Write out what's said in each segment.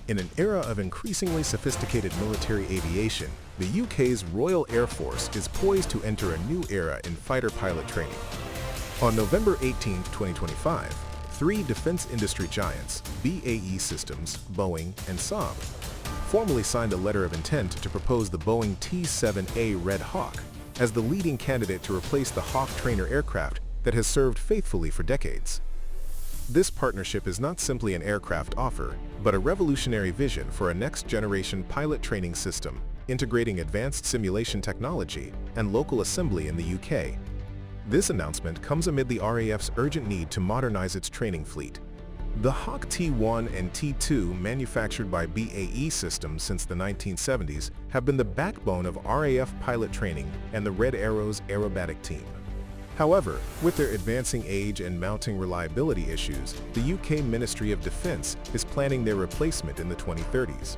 In an era of increasingly sophisticated military aviation, the UK's Royal Air Force is poised to enter a new era in fighter pilot training. On November 18, 2025, three defense industry giants, BAE Systems, Boeing, and Saab, formally signed a letter of intent to propose the Boeing T7A Red Hawk as the leading candidate to replace the Hawk trainer aircraft that has served faithfully for decades. This partnership is not simply an aircraft offer, but a revolutionary vision for a next-generation pilot training system, integrating advanced simulation technology and local assembly in the UK. This announcement comes amid the RAF's urgent need to modernize its training fleet. The Hawk T1 and T2, manufactured by BAE Systems since the 1970s, have been the backbone of RAF pilot training and the Red Arrow's aerobatic team. However, with their advancing age and mounting reliability issues, the UK Ministry of Defence is planning their replacement in the 2030s.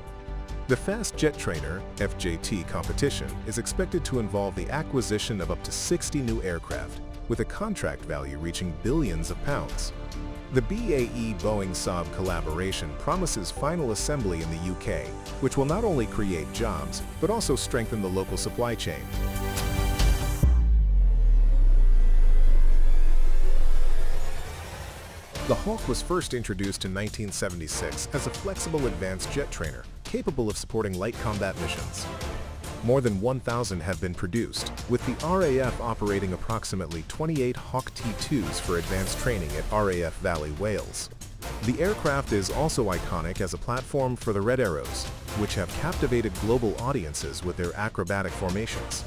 The Fast Jet Trainer (FJT) competition is expected to involve the acquisition of up to 60 new aircraft, with a contract value reaching billions of pounds. The BAE-Boeing Saab collaboration promises final assembly in the UK, which will not only create jobs, but also strengthen the local supply chain. The Hawk was first introduced in 1976 as a flexible advanced jet trainer, capable of supporting light combat missions. More than 1,000 have been produced, with the RAF operating approximately 28 Hawk T2s for advanced training at RAF Valley, Wales. The aircraft is also iconic as a platform for the Red Arrows, which have captivated global audiences with their acrobatic formations.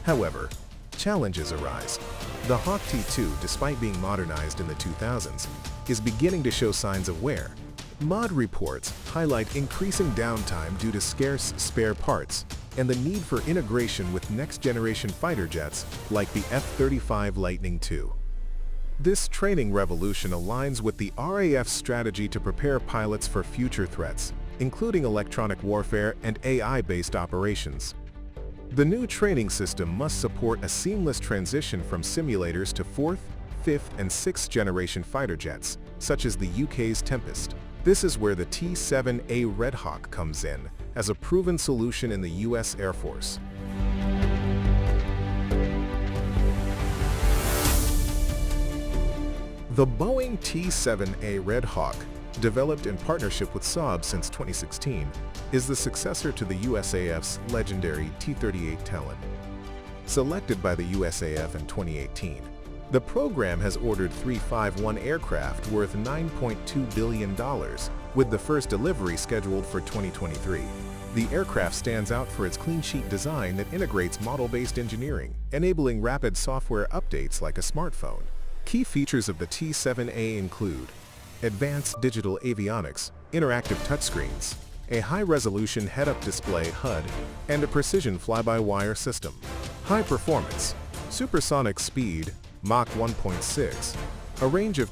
However, challenges arise. The Hawk T2, despite being modernized in the 2000s, is beginning to show signs of wear. Mod reports highlight increasing downtime due to scarce spare parts and the need for integration with next-generation fighter jets like the F-35 Lightning II. This training revolution aligns with the RAF's strategy to prepare pilots for future threats, including electronic warfare and AI-based operations. The new training system must support a seamless transition from simulators to 4th, 5th, and 6th generation fighter jets, such as the UK's Tempest. This is where the T-7A Red Hawk comes in, as a proven solution in the US Air Force. The Boeing T7A Red Hawk, developed in partnership with Saab since 2016, is the successor to the USAF's legendary T-38 Talon. Selected by the USAF in 2018, the program has ordered 351 aircraft worth $9.2 billion, with the first delivery scheduled for 2023. The aircraft stands out for its clean sheet design that integrates model-based engineering, enabling rapid software updates like a smartphone. Key features of the T7A include advanced digital avionics, interactive touchscreens, a high-resolution head-up display HUD, and a precision fly-by-wire system. High performance, supersonic speed, Mach 1.6, a range of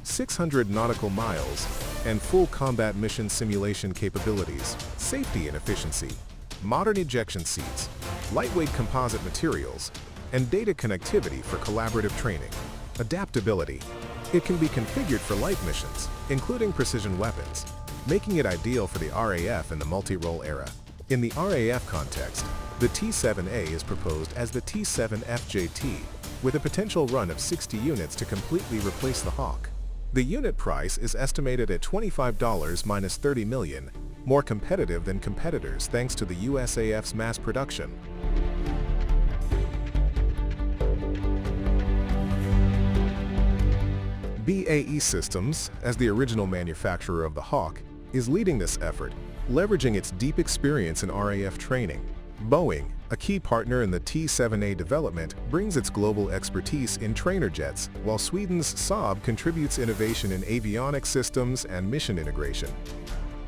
600 nautical miles, and full combat mission simulation capabilities. Safety and efficiency, modern ejection seats, lightweight composite materials, and data connectivity for collaborative training. Adaptability, it can be configured for light missions, including precision weapons, making it ideal for the RAF in the multi-role era. In the RAF context, the T7A is proposed as the T7FJT, with a potential run of 60 units to completely replace the Hawk. The unit price is estimated at $25 minus $30 million, more competitive than competitors thanks to the USAF's mass production. BAE Systems, as the original manufacturer of the Hawk, is leading this effort, leveraging its deep experience in RAF training. Boeing, a key partner in the T-7A development, brings its global expertise in trainer jets, while Sweden's Saab contributes innovation in avionics systems and mission integration.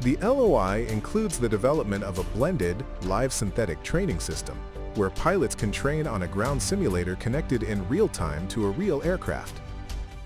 The LOI includes the development of a blended, live synthetic training system, where pilots can train on a ground simulator connected in real time to a real aircraft.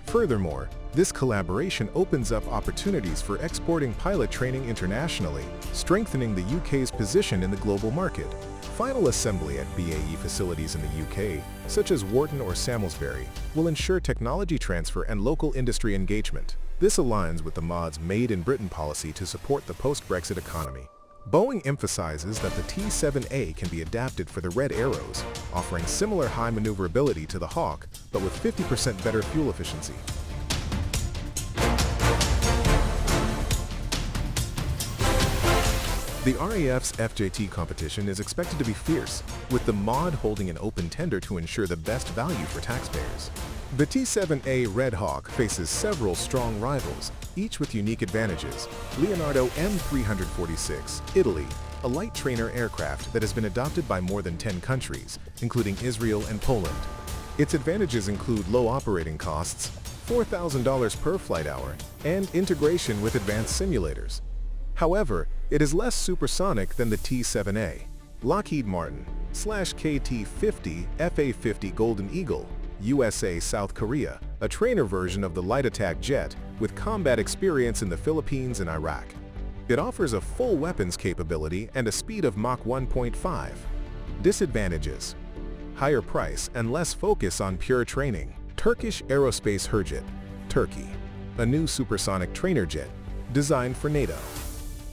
Furthermore, this collaboration opens up opportunities for exporting pilot training internationally, strengthening the UK's position in the global market. Final assembly at BAE facilities in the UK, such as Wharton or Samlesbury, will ensure technology transfer and local industry engagement. This aligns with the MOD's Made in Britain policy to support the post-Brexit economy. Boeing emphasizes that the T-7A can be adapted for the Red Arrows, offering similar high maneuverability to the Hawk, but with 50% better fuel efficiency. The RAF's FJT competition is expected to be fierce, with the MOD holding an open tender to ensure the best value for taxpayers. The T7A Red Hawk faces several strong rivals, each with unique advantages. Leonardo M346, Italy, a light trainer aircraft that has been adopted by more than 10 countries, including Israel and Poland. Its advantages include low operating costs, $4,000 per flight hour, and integration with advanced simulators. However, it is less supersonic than the T-7A. Lockheed Martin /KT-50 FA-50 Golden Eagle, USA South Korea, a trainer version of the light attack jet with combat experience in the Philippines and Iraq. It offers a full weapons capability and a speed of Mach 1.5. Disadvantages: higher price and less focus on pure training. Turkish Aerospace Hürjet, Turkey, a new supersonic trainer jet designed for NATO.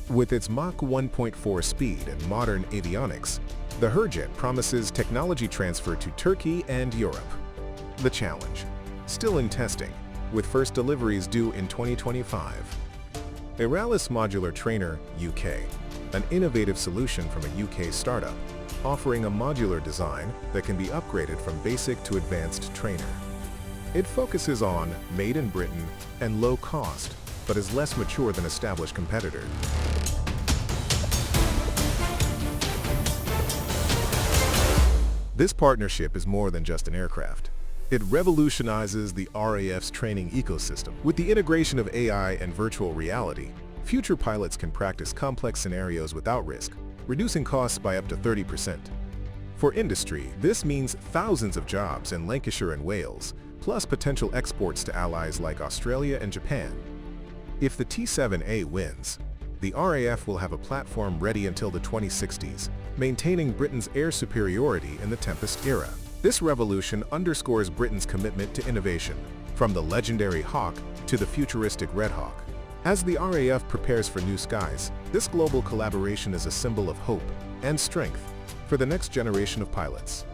With its Mach 1.4 speed and modern avionics, the Hürjet promises technology transfer to Turkey and Europe. The challenge: still in testing, with first deliveries due in 2025. Aeralis Modular Trainer, UK, an innovative solution from a UK startup, offering a modular design that can be upgraded from basic to advanced trainer. It focuses on made in Britain and low cost, but is less mature than established competitors. This partnership is more than just an aircraft. It revolutionizes the RAF's training ecosystem. With the integration of AI and virtual reality, future pilots can practice complex scenarios without risk, reducing costs by up to 30%. For industry, this means thousands of jobs in Lancashire and Wales, plus potential exports to allies like Australia and Japan. If the T-7A wins, the RAF will have a platform ready until the 2060s, maintaining Britain's air superiority in the Tempest era. This revolution underscores Britain's commitment to innovation, from the legendary Hawk to the futuristic Red Hawk. As the RAF prepares for new skies, this global collaboration is a symbol of hope and strength for the next generation of pilots.